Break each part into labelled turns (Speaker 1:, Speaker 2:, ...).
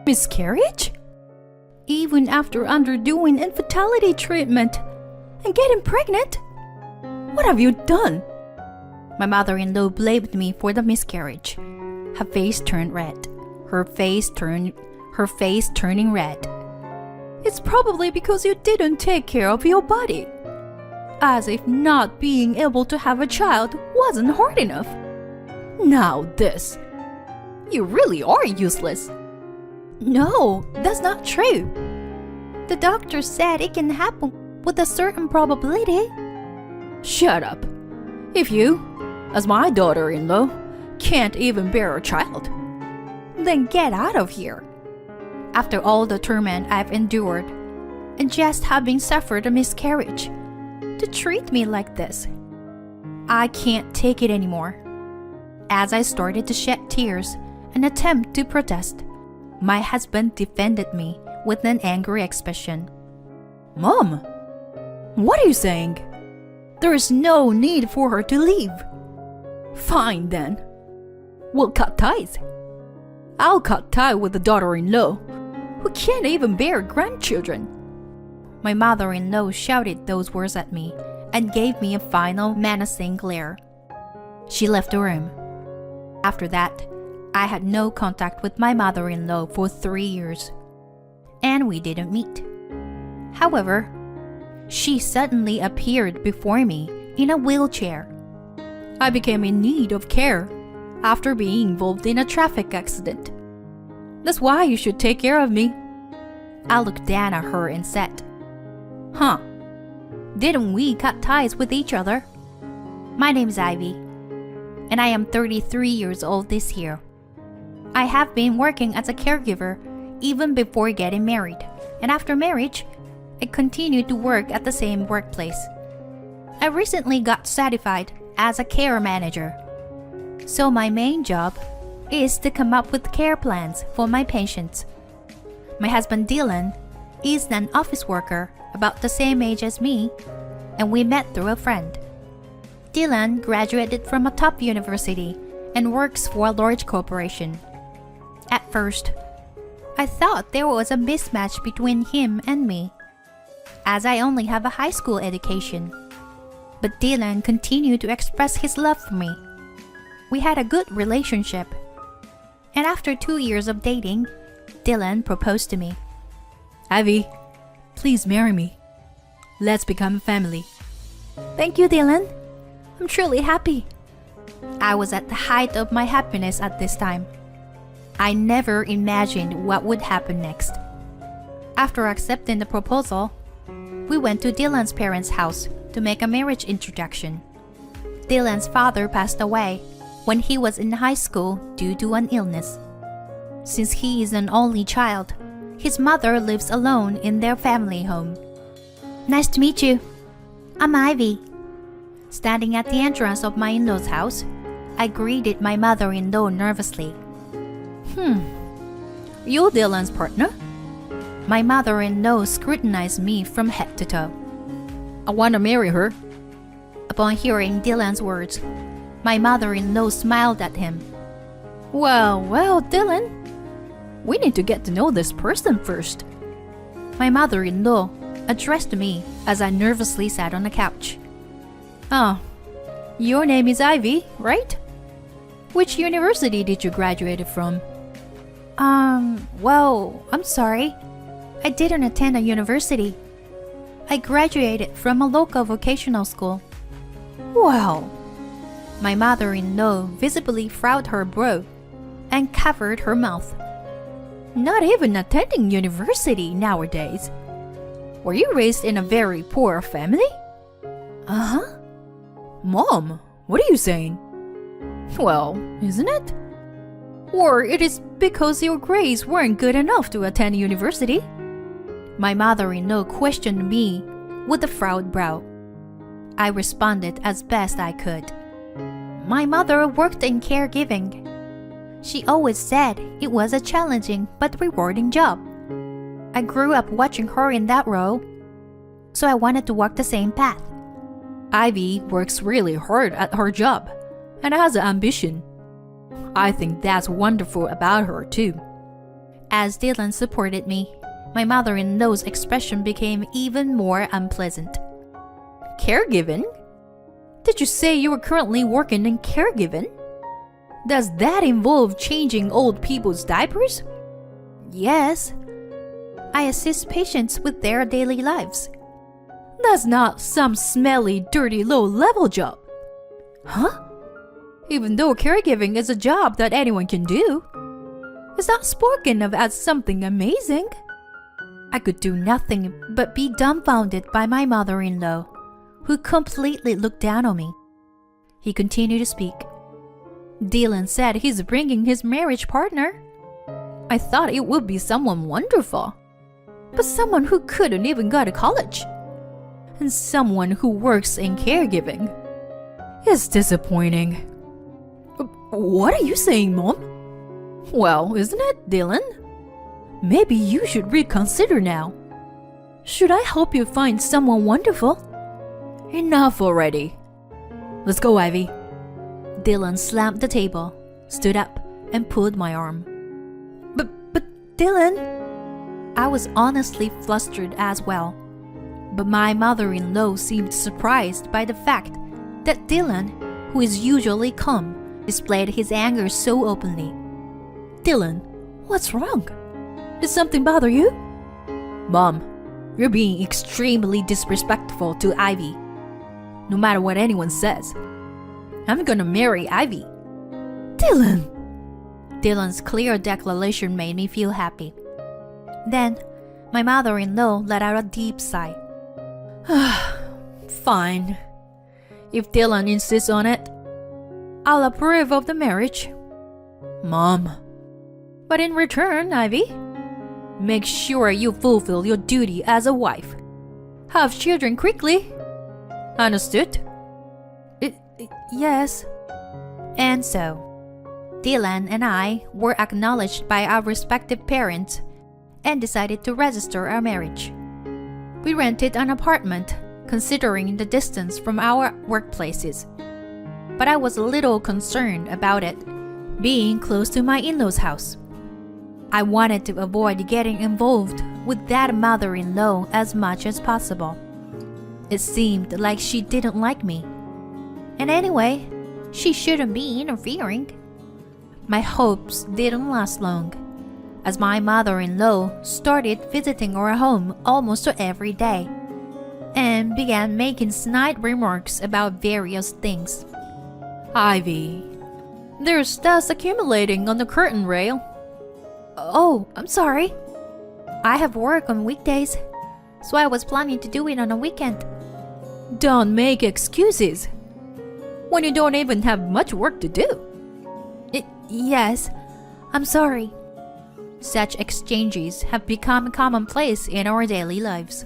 Speaker 1: Miscarriage? Even after undergoing infertility treatment and getting pregnant? What have you done? My mother-in-law blamed me for the miscarriage. Her face turned red. Her face turning red. It's probably because you didn't take care of your body. As if not being able to have a child wasn't hard enough. Now this. You really are useless. No, that's not true. The doctor said it can happen with a certain probability. Shut up. If you, as my daughter-in-law, can't even bear a child, then get out of here. After all the torment I've endured, and just having suffered a miscarriage, to treat me like this, I can't take it anymore. As I started to shed tears and attempt to protest, my husband defended me with an angry expression. Mom, what are you saying? There is no need for her to leave. Fine then. We'll cut ties. I'll cut ties with the daughter-in-law, who can't even bear grandchildren. My mother-in-law shouted those words at me and gave me a final menacing glare. She left the room. After that, I had no contact with my mother-in-law for 3 years, and we didn't meet. However, she suddenly appeared before me in a wheelchair. I became in need of care after being involved in a traffic accident. That's why you should take care of me. I looked down at her and said, Huh, didn't we cut ties with each other? My name's Ivy, and I am 33 years old this year. I have been working as a caregiver even before getting married, and after marriage, I continued to work at the same workplace. I recently got certified as a care manager, so my main job is to come up with care plans for my patients. My husband Dylan is an office worker about the same age as me, and we met through a friend. Dylan graduated from a top university and works for a large corporation. At first, I thought there was a mismatch between him and me, as I only have a high school education. But Dylan continued to express his love for me. We had a good relationship, and after 2 years of dating, Dylan proposed to me. Ivy, please marry me. Let's become a family. Thank you, Dylan. I'm truly happy. I was at the height of my happiness at this time. I never imagined what would happen next. After accepting the proposal, we went to Dylan's parents' house to make a marriage introduction. Dylan's father passed away when he was in high school due to an illness. Since he is an only child, his mother lives alone in their family home. Nice to meet you. I'm Ivy. Standing at the entrance of my in-laws' house, I greeted my mother-in-law nervously. You're Dylan's partner? My mother-in-law scrutinized me from head to toe. I want to marry her. Upon hearing Dylan's words, my mother-in-law smiled at him. Well, Dylan, we need to get to know this person first. My mother-in-law addressed me as I nervously sat on the couch. Oh, your name is Ivy, right? Which university did you graduate from? I'm sorry. I didn't attend a university. I graduated from a local vocational school. Wow. My mother-in-law visibly frowned her brow and covered her mouth. Not even attending university nowadays. Were you raised in a very poor family? Uh-huh. Mom, what are you saying? Well, isn't it? Or it is because your grades weren't good enough to attend university? My mother-in-law questioned me with a furrowed brow. I responded as best I could. My mother worked in caregiving. She always said it was a challenging but rewarding job. I grew up watching her in that role, so I wanted to walk the same path. Ivy works really hard at her job and has an ambition. I think that's wonderful about her too. As Dylan supported me, my mother-in-law's expression became even more unpleasant. Caregiving? Did you say you were currently working in caregiving? Does that involve changing old people's diapers? Yes. I assist patients with their daily lives. That's not some smelly, dirty, low-level job. Huh? Even though caregiving is a job that anyone can do, it's not spoken of as something amazing. I could do nothing but be dumbfounded by my mother-in-law, who completely looked down on me. He continued to speak. Dylan said he's bringing his marriage partner. I thought it would be someone wonderful, but someone who couldn't even go to college, and someone who works in caregiving. It's disappointing. What are you saying, Mom? Well, isn't it, Dylan? Maybe you should reconsider now. Should I help you find someone wonderful? Enough already. Let's go, Ivy. Dylan slammed the table, stood up, and pulled my arm. But Dylan... I was honestly flustered as well. But my mother-in-law seemed surprised by the fact that Dylan, who is usually calm, displayed his anger so openly. Dylan, what's wrong? Did something bother you? Mom, you're being extremely disrespectful to Ivy. No matter what anyone says, I'm gonna marry Ivy. Dylan! Dylan's clear declaration made me feel happy. Then, my mother-in-law let out a deep sigh. Fine. If Dylan insists on it, I'll approve of the marriage. Mom. But in return, Ivy, make sure you fulfill your duty as a wife. Have children quickly. Understood? Yes. And so, Dylan and I were acknowledged by our respective parents and decided to register our marriage. We rented an apartment, considering the distance from our workplaces. But I was a little concerned about it being close to my in-laws' house. I wanted to avoid getting involved with that mother-in-law as much as possible. It seemed like she didn't like me. And anyway, she shouldn't be interfering. My hopes didn't last long, as my mother-in-law started visiting our home almost every day and began making snide remarks about various things. Ivy, there's dust accumulating on the curtain rail. Oh, I'm sorry. I have work on weekdays, so I was planning to do it on a weekend. Don't make excuses when you don't even have much work to do. Yes, I'm sorry. Such exchanges have become commonplace in our daily lives.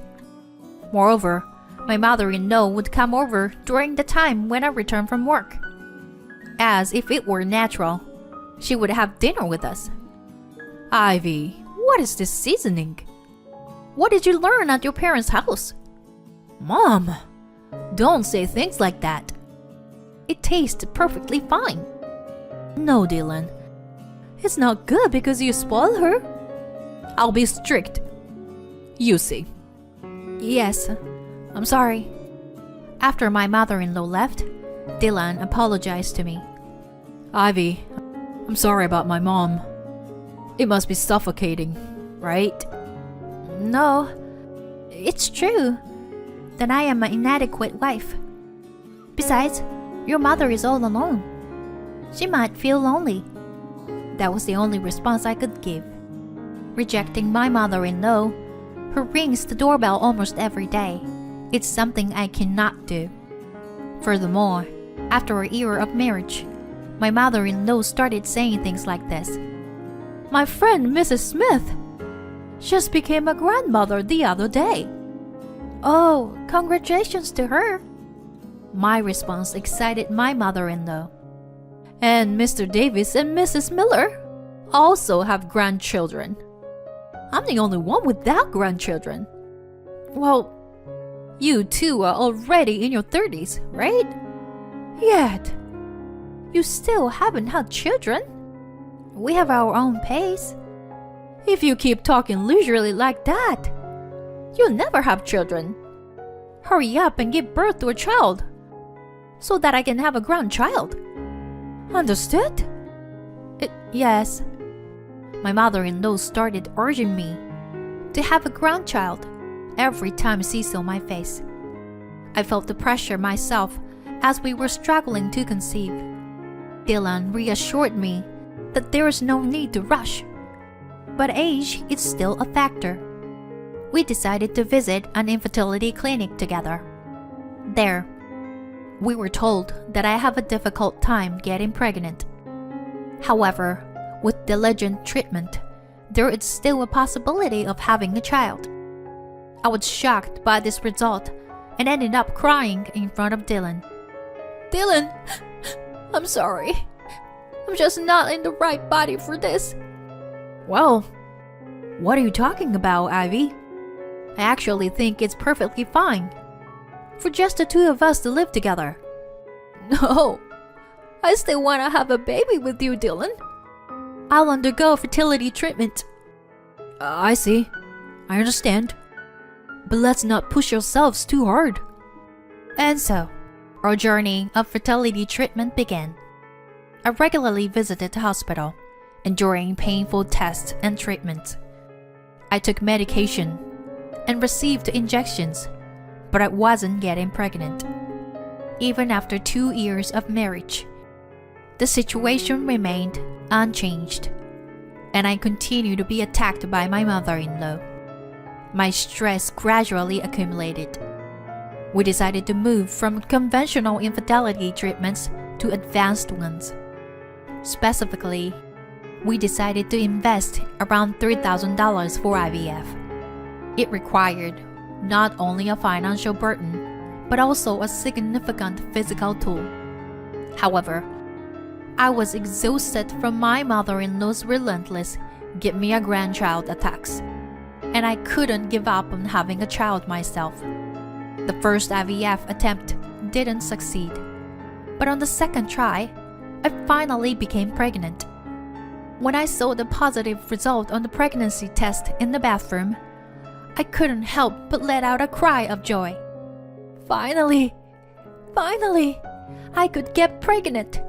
Speaker 1: Moreover, my mother-in-law would come over during the time when I returned from work. As if it were natural, she would have dinner with us. Ivy, what is this seasoning? What did you learn at your parents' house? Mom, don't say things like that. It tastes perfectly fine. No, Dylan. It's not good because you spoil her. I'll be strict. You see. Yes, I'm sorry. After my mother-in-law left, Dylan apologized to me. Ivy, I'm sorry about my mom. It must be suffocating, right? No, it's true. Then I am an inadequate wife. Besides, your mother is all alone. She might feel lonely. That was the only response I could give. Rejecting my mother-in-law, who rings the doorbell almost every day, it's something I cannot do. Furthermore, after a year of marriage, my mother-in-law started saying things like this. My friend Mrs. Smith just became a grandmother the other day. Oh, congratulations to her. My response excited my mother-in-law. And Mr. Davis and Mrs. Miller also have grandchildren. I'm the only one without grandchildren. Well, you two are already in your 30s, right? Yet, you still haven't had children. We have our own pace. If you keep talking leisurely like that, you'll never have children. Hurry up and give birth to a child so that I can have a grandchild. Understood? Yes. My mother-in-law started urging me to have a grandchild every time she saw my face. I felt the pressure myself as we were struggling to conceive. Dylan reassured me that there is no need to rush, but age is still a factor. We decided to visit an infertility clinic together. There, we were told that I have a difficult time getting pregnant. However, with diligent treatment, there is still a possibility of having a child. I was shocked by this result and ended up crying in front of Dylan. Dylan, I'm sorry. I'm just not in the right body for this. Well, what are you talking about, Ivy? I actually think it's perfectly fine for just the two of us to live together. No, I still want to have a baby with you, Dylan. I'll undergo fertility treatment. I see. I understand. But let's not push ourselves too hard. And so, our journey of fertility treatment began. I regularly visited the hospital, enduring painful tests and treatments. I took medication and received injections, but I wasn't getting pregnant. Even after 2 years of marriage, the situation remained unchanged, and I continued to be attacked by my mother-in-law. My stress gradually accumulated. We decided to move from conventional infertility treatments to advanced ones. Specifically, we decided to invest around $3,000 for IVF. It required not only a financial burden, but also a significant physical toll. However, I was exhausted from my mother-in-law's relentless "give me a grandchild" attacks, and I couldn't give up on having a child myself. The first IVF attempt didn't succeed, but on the second try, I finally became pregnant. When I saw the positive result on the pregnancy test in the bathroom, I couldn't help but let out a cry of joy. Finally, I could get pregnant.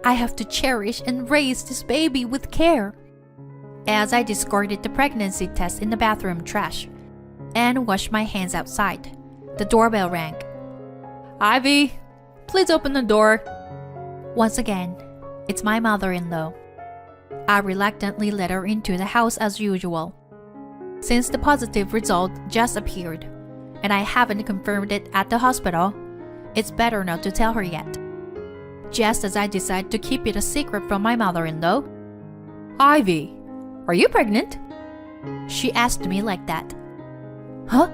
Speaker 1: I have to cherish and raise this baby with care. As I discarded the pregnancy test in the bathroom trash and washed my hands outside, the doorbell rang. Ivy, please open the door. Once again, it's my mother-in-law. I reluctantly let her into the house as usual. Since the positive result just appeared, and I haven't confirmed it at the hospital, it's better not to tell her yet. Just as I decide to keep it a secret from my mother-in-law, Ivy, are you pregnant? She asked me like that. Huh?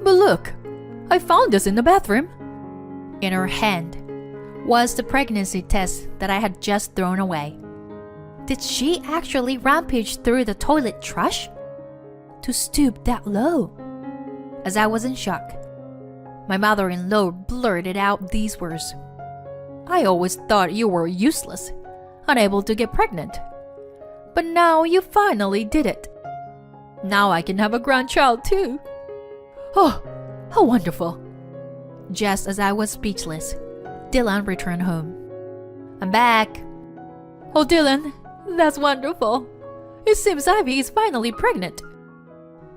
Speaker 1: But look, I found this in the bathroom. In her hand was the pregnancy test that I had just thrown away. Did she actually rampage through the toilet trash to stoop that low? As I was in shock, my mother-in-law blurted out these words. I always thought you were useless, unable to get pregnant. But now you finally did it. Now I can have a grandchild too. Oh, how wonderful. Just as I was speechless, Dylan returned home. I'm back. Oh, Dylan, that's wonderful. It seems Ivy is finally pregnant.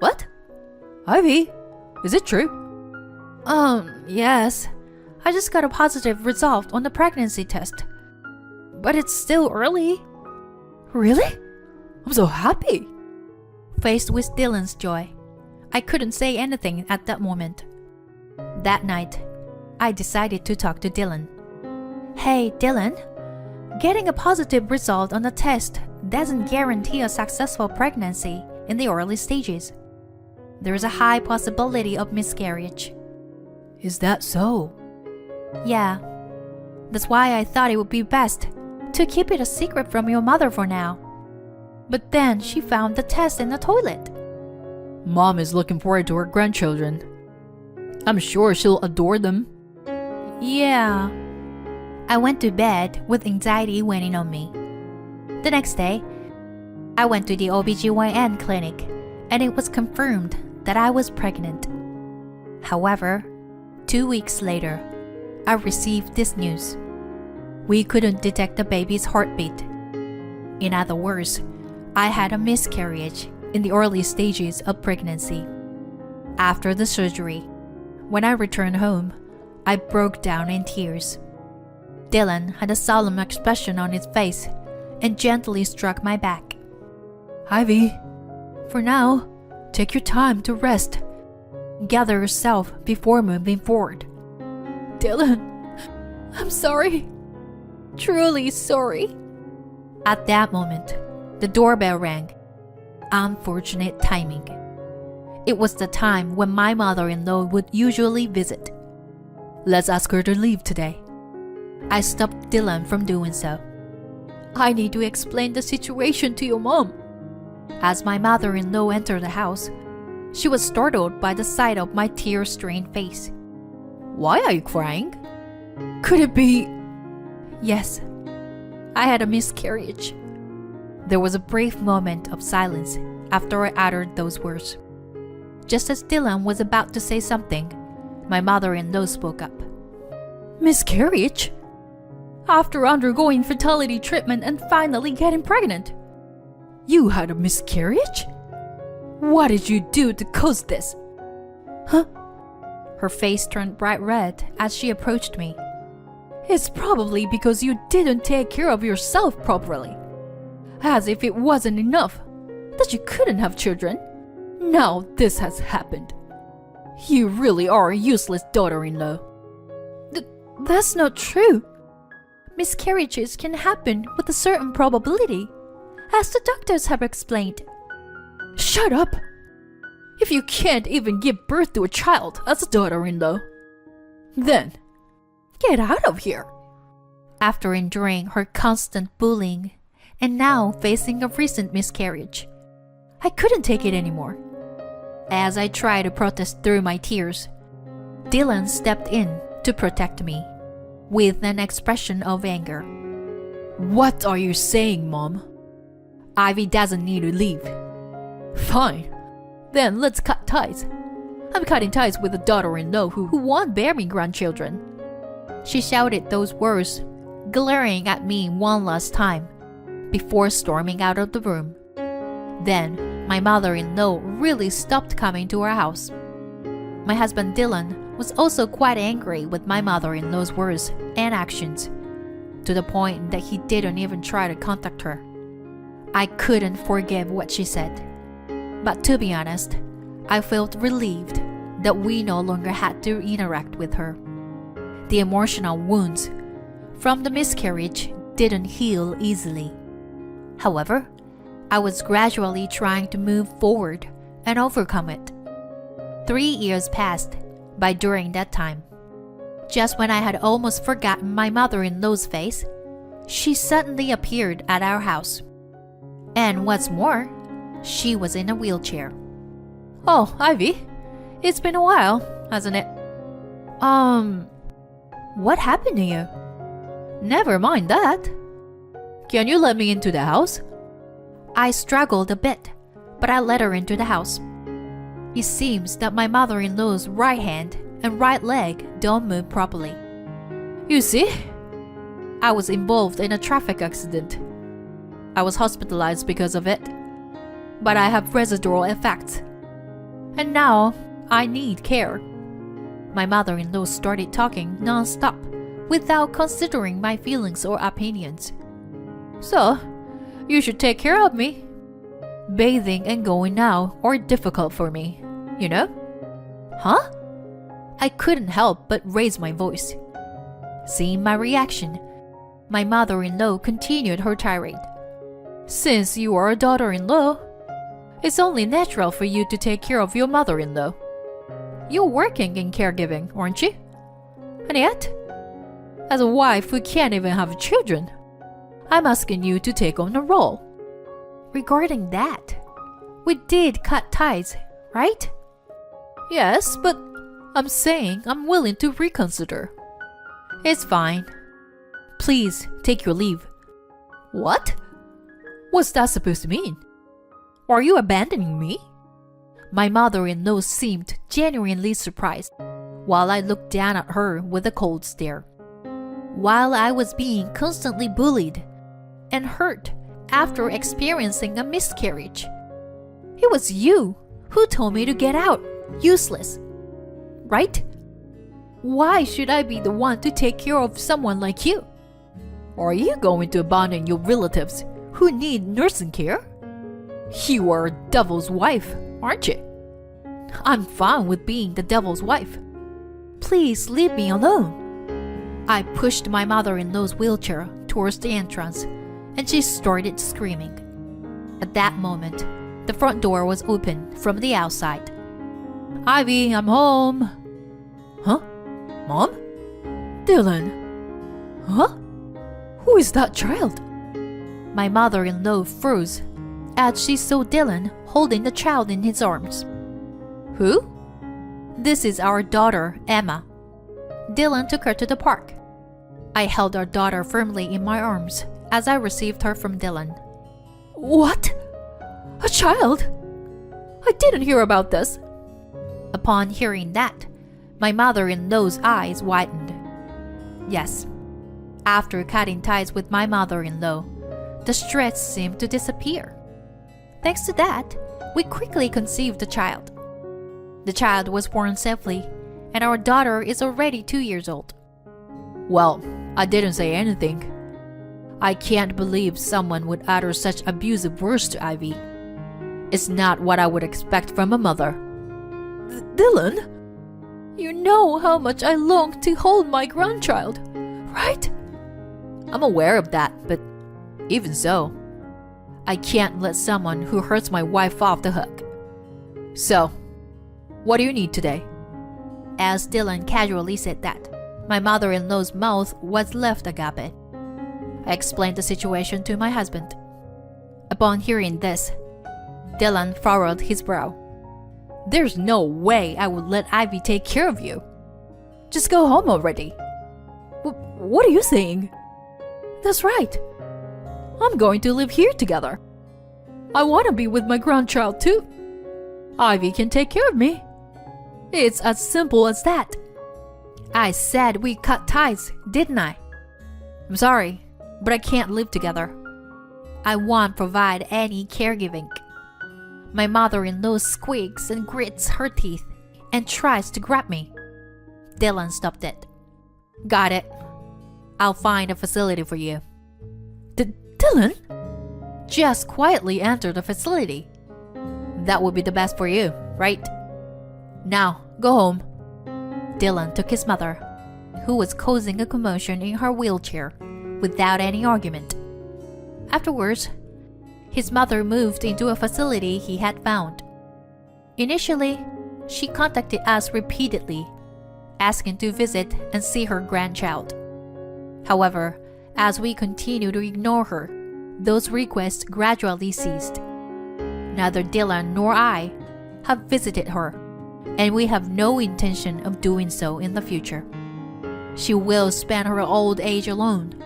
Speaker 1: What? Ivy? Is it true? Yes. I just got a positive result on the pregnancy test. But it's still early. Really? I'm so happy. Faced with Dylan's joy, I couldn't say anything at that moment. That night, I decided to talk to Dylan. Hey, Dylan, getting a positive result on the test doesn't guarantee a successful pregnancy in the early stages. There is a high possibility of miscarriage. Is that so? Yeah. That's why I thought it would be best to keep it a secret from your mother for now. But then she found the test in the toilet. Mom is looking forward to her grandchildren. I'm sure she'll adore them. Yeah. I went to bed with anxiety weighing on me. The next day, I went to the OBGYN clinic and it was confirmed that I was pregnant. However, 2 weeks later, I received this news. We couldn't detect the baby's heartbeat. In other words, I had a miscarriage in the early stages of pregnancy. After the surgery, when I returned home, I broke down in tears. Dylan had a solemn expression on his face and gently struck my back. Ivy, for now, take your time to rest. Gather yourself before moving forward. Dylan, I'm sorry. Truly sorry. At that moment, the doorbell rang. Unfortunate timing. It was the time when my mother-in-law would usually visit. Let's ask her to leave today. I stopped Dylan from doing so. I need to explain the situation to your mom. As my mother-in-law entered the house, she was startled by the sight of my tear-stained face. Why are you crying? Could it be... Yes, I had a miscarriage. There was a brief moment of silence after I uttered those words. Just as Dylan was about to say something, my mother-in-law spoke up. Miscarriage? After undergoing fertility treatment and finally getting pregnant? You had a miscarriage? What did you do to cause this? Huh? Her face turned bright red as she approached me. It's probably because you didn't take care of yourself properly. As if it wasn't enough that you couldn't have children. Now this has happened. You really are a useless daughter-in-law. That's not true. Miscarriages can happen with a certain probability, as the doctors have explained. Shut up! If you can't even give birth to a child as a daughter-in-law, then get out of here. After enduring her constant bullying and now facing a recent miscarriage, I couldn't take it anymore. As I tried to protest through my tears, Dylan stepped in to protect me with an expression of anger. What are you saying, Mom? Ivy doesn't need to leave. Fine. Then let's cut ties. I'm cutting ties with a daughter-in-law who won't bear me grandchildren. She shouted those words, glaring at me one last time, before storming out of the room. Then, my mother-in-law really stopped coming to our house. My husband Dylan was also quite angry with my mother-in-law's words and actions, to the point that he didn't even try to contact her. I couldn't forgive what she said. But to be honest, I felt relieved that we no longer had to interact with her. The emotional wounds from the miscarriage didn't heal easily. However, I was gradually trying to move forward and overcome it. 3 years passed by during that time. Just when I had almost forgotten my mother-in-law's face, she suddenly appeared at our house. And what's more, she was in a wheelchair. Oh, Ivy, it's been a while, hasn't it? What happened to you? Never mind that. Can you let me into the house? I struggled a bit, but I let her into the house. It seems that my mother-in-law's right hand and right leg don't move properly. You see, I was involved in a traffic accident. I was hospitalized because of it, but I have residual effects. And now I need care. My mother-in-law started talking non-stop without considering my feelings or opinions. So, you should take care of me. Bathing and going out are difficult for me, you know? Huh? I couldn't help but raise my voice. Seeing my reaction, my mother-in-law continued her tirade. Since you are a daughter-in-law, it's only natural for you to take care of your mother-in-law. You're working in caregiving, aren't you? And yet, as a wife who can't even have children, I'm asking you to take on the role. Regarding that, we did cut ties, right? Yes, but I'm saying I'm willing to reconsider. It's fine. Please take your leave. What? What's that supposed to mean? Are you abandoning me? My mother-in-law seemed genuinely surprised, while I looked down at her with a cold stare. While I was being constantly bullied and hurt after experiencing a miscarriage, it was you who told me to get out, useless, right? Why should I be the one to take care of someone like you? Are you going to abandon your relatives who need nursing care? You are a devil's wife, aren't you? I'm fine with being the devil's wife. Please leave me alone. I pushed my mother-in-law's wheelchair towards the entrance, and she started screaming. At that moment, the front door was open from the outside. Ivy, I'm home. Huh? Mom? Dylan? Huh? Who is that child? My mother-in-law froze as she saw Dylan holding the child in his arms. Who? This is our daughter, Emma. Dylan took her to the park. I held our daughter firmly in my arms as I received her from Dylan. What? A child? I didn't hear about this. Upon hearing that, my mother-in-law's eyes widened. Yes, after cutting ties with my mother-in-law, the stress seemed to disappear. Thanks to that, we quickly conceived the child. The child was born safely, and our daughter is already 2 years old. Well, I didn't say anything. I can't believe someone would utter such abusive words to Ivy. It's not what I would expect from a mother. Dylan, you know how much I long to hold my grandchild, right? I'm aware of that, but even so, I can't let someone who hurts my wife off the hook. So, what do you need today? As Dylan casually said that, my mother-in-law's mouth was left agape. I explained the situation to my husband. Upon hearing this, Dylan furrowed his brow. There's no way I would let Ivy take care of you. Just go home already. What are you saying? That's right. I'm going to live here together. I want to be with my grandchild too. Ivy can take care of me. It's as simple as that. I said we cut ties, didn't I? I'm sorry, but I can't live together. I won't provide any caregiving. My mother-in-law squeaks and grits her teeth and tries to grab me. Dylan stopped it. Got it. I'll find a facility for you. Dylan? Just quietly enter the facility. That would be the best for you, right? Now, go home. Dylan took his mother, who was causing a commotion in her wheelchair, without any argument. Afterwards, his mother moved into a facility he had found. Initially, she contacted us repeatedly, asking to visit and see her grandchild. However, as we continued to ignore her, those requests gradually ceased. Neither Dylan nor I have visited her, and we have no intention of doing so in the future. She will spend her old age alone,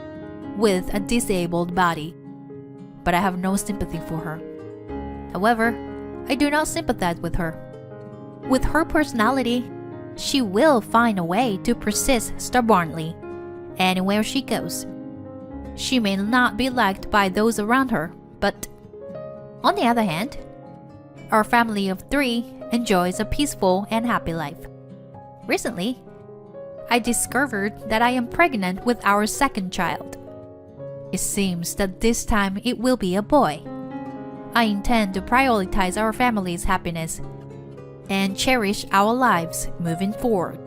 Speaker 1: with a disabled body, but I have no sympathy for her. However, I do not sympathize with her. With her personality, she will find a way to persist stubbornly anywhere she goes. She may not be liked by those around her, but on the other hand, our family of 3 enjoys a peaceful and happy life. Recently, I discovered that I am pregnant with our second child. It seems that this time it will be a boy. I intend to prioritize our family's happiness and cherish our lives moving forward.